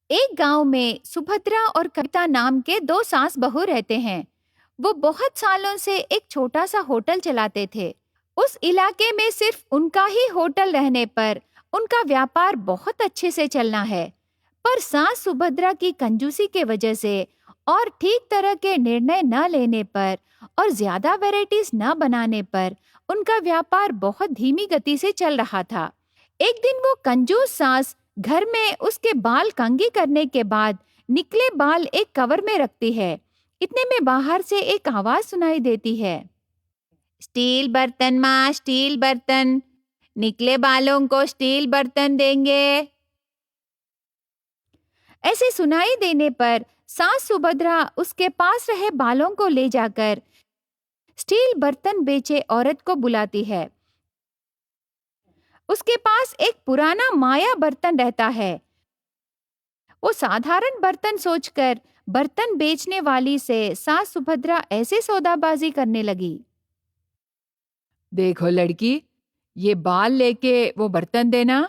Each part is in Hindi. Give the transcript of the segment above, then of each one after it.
एक गांव में सुभद्रा और कविता नाम के दो सास बहू रहते हैं। वो बहुत सालों से एक छोटा सा होटल चलाते थे। उस इलाके में सिर्फ उनका ही होटल रहने पर उनका व्यापार बहुत अच्छे से चलना है। पर सास सुभद्रा की कंजूसी के वजह से और ठीक तरह के निर्णय न लेने पर और ज्यादा वैरायटीज न बनाने पर उनका व्यापार बहुत धीमी गति से चल रहा था। एक दिन वो कंजूस सास घर में उसके बाल कंघी करने के बाद निकले बाल एक कवर में रखती है। इतने में बाहर से एक आवाज सुनाई देती है, स्टील बर्तन माँ, स्टील बर्तन, निकले बालों को स्टील बर्तन देंगे। ऐसे सुनाई देने पर सास सुभद्रा उसके पास रहे बालों को ले जाकर स्टील बर्तन बेचे औरत को बुलाती है। उसके पास एक पुराना माया बर्तन रहता है। वो साधारण बर्तन सोचकर बर्तन बेचने वाली से सास सुभद्रा ऐसे सौदाबाजी करने लगी। देखो लड़की, ये बाल लेके वो बर्तन देना।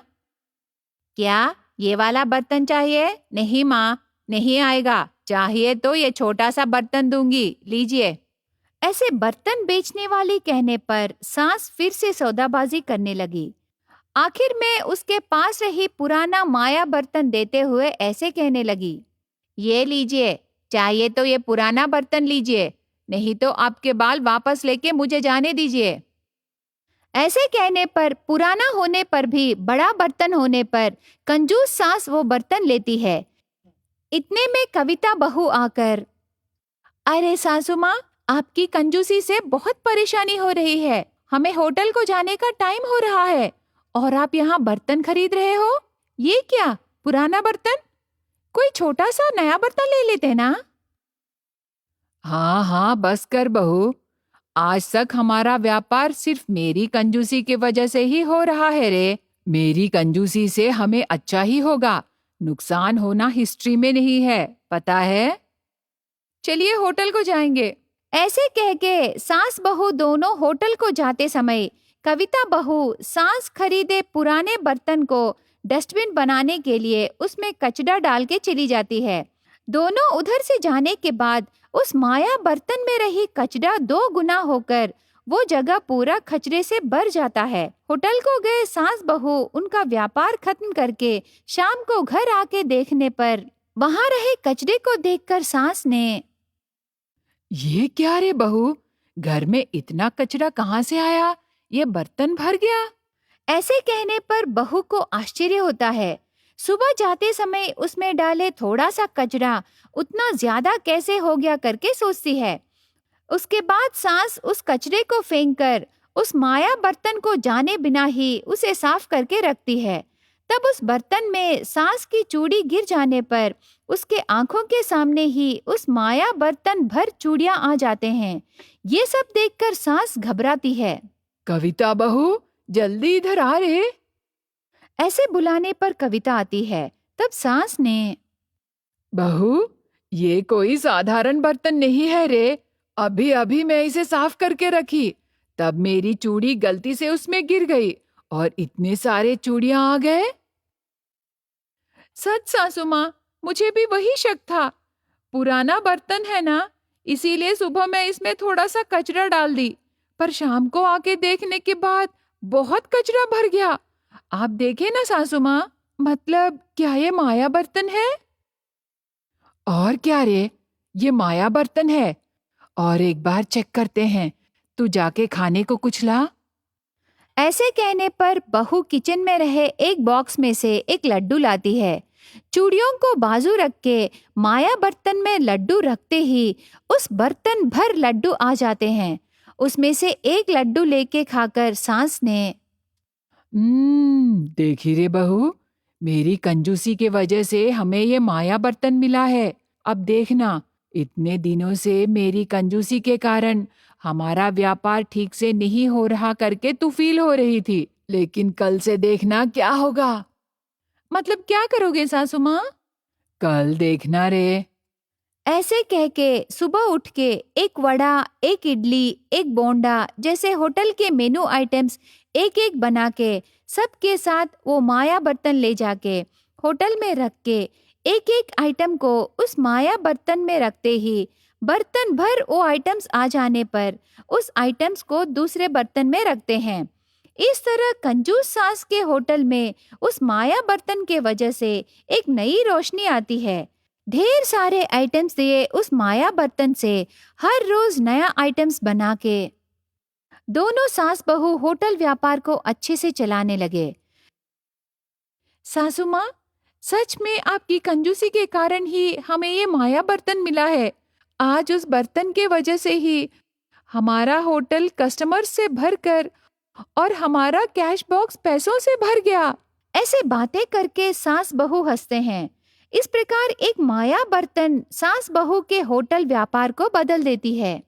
क्या ये वाला बर्तन चाहिए? नहीं माँ, नहीं आएगा। चाहिए तो ये छोटा सा बर्तन दूंगी, लीजिए। ऐसे बर्तन बेचने वाली कहने पर सास फिर से सौदाबाजी करने लगी। आखिर में उसके पास रही पुराना माया बर्तन देते हुए ऐसे कहने लगी, ये लीजिए, चाहिए तो ये पुराना बर्तन लीजिए, नहीं तो आपके बाल वापस लेके मुझे जाने दीजिए। ऐसे कहने पर, पुराना होने पर भी बड़ा बर्तन होने पर कंजूस सास वो बर्तन लेती है। इतने में कविता बहू आकर, अरे सासू माँ, आपकी कंजूसी से बहुत परेशानी हो रही है। हमें होटल को जाने का टाइम हो रहा है और आप यहाँ बर्तन खरीद रहे हो। ये क्या, पुराना बर्तन? कोई छोटा सा नया बर्तन ले लेते ना। हाँ हाँ, बस कर बहू। आज तक हमारा व्यापार सिर्फ मेरी कंजूसी की वजह से ही हो रहा है रे। मेरी कंजूसी से हमें अच्छा ही होगा, नुकसान होना हिस्ट्री में नहीं है, पता है। चलिए होटल को जाएंगे। ऐसे कह के सास बहू दोनों होटल को जाते समय कविता बहू सास खरीदे पुराने बर्तन को डस्टबिन बनाने के लिए उसमें कचरा डाल के चली जाती है। दोनों उधर से जाने के बाद उस माया बर्तन में रही कचरा 2 गुना होकर वो जगह पूरा कचरे से भर जाता है। होटल को गए सास बहू उनका व्यापार खत्म करके शाम को घर आके देखने पर वहां रहे कचरे को देखकर सास ने, ये क्या रे बहू, घर में इतना कचरा कहाँ से आया? ये बर्तन भर गया। ऐसे कहने पर बहू को आश्चर्य होता है। सुबह जाते समय उसमें डाले थोड़ा सा कचरा उतना ज्यादा कैसे हो गया करके सोचती है। उसके बाद सास उस कचरे को फेंककर उस माया बर्तन को जाने बिना ही उसे साफ करके रखती है। तब उस बर्तन में सास की चूड़ी गिर जाने पर उसके आंखों के सामने ही उस माया बर्तन भर चूड़ियां आ जाते हैं। ये सब देखकर सास घबराती है। कविता बहू, जल्दी इधर आ रे। ऐसे बुलाने पर कविता आती है। तब सास ने, बहू, ये कोई साधारण बर्तन नहीं है रे। अभी अभी मैं इसे साफ करके रखी, तब मेरी चूड़ी गलती से उसमें गिर गई और इतने सारे चूड़ियां आ गए। सच सासू माँ, मुझे भी वही शक था। पुराना बर्तन है ना, इसीलिए सुबह मैं इसमें थोड़ा सा कचरा डाल दी, पर शाम को आके देखने के बाद बहुत कचरा भर गया। आप देखे ना सासू माँ, मतलब क्या ये माया बर्तन है? और क्या रे, ये माया बर्तन है। और एक बार चेक करते हैं, तू जाके खाने को कुछ ला। ऐसे कहने पर बहू किचन में रहे एक बॉक्स में से एक लड्डू लाती है। चूड़ियों को बाजू रख के माया बर्तन में लड्डू रखते ही उस बर्तन भर लड्डू आ जाते हैं। उसमें से एक लड्डू लेके खाकर सास ने, देखी रे बहू, मेरी कंजूसी के वजह से हमें ये माया बर्तन मिला है। अब देखना, इतने दिनों से मेरी कंजूसी के कारण हमारा व्यापार ठीक से नहीं हो रहा करके तू फील हो रही थी, लेकिन कल से देखना क्या होगा। मतलब क्या करोगे सासू माँ? कल देखना रे। ऐसे कह के सुबह उठ के एक वड़ा, एक इडली, एक बोंडा जैसे होटल के मेनू आइटम्स एक एक बना के सबके साथ वो माया बर्तन ले जाके होटल में रख के एक एक आइटम को उस माया बर्तन में रखते ही बर्तन भर वो आइटम्स आ जाने पर उस आइटम्स को दूसरे बर्तन में रखते हैं। इस तरह कंजूस सास के होटल में उस माया बर्तन के वजह से एक नई रोशनी आती है। ढेर सारे आइटम्स दिए उस माया बर्तन से हर रोज नया आइटम्स बना के दोनों सास बहू होटल व्यापार को अच्छे से चलाने लगे। सासू माँ, सच में आपकी कंजूसी के कारण ही हमें ये माया बर्तन मिला है। आज उस बर्तन के वजह से ही हमारा होटल कस्टमर से भरकर और हमारा कैश बॉक्स पैसों से भर गया। ऐसे बातें करके सास बहू हंसते हैं। इस प्रकार एक माया बर्तन सास बहू के होटल व्यापार को बदल देती है।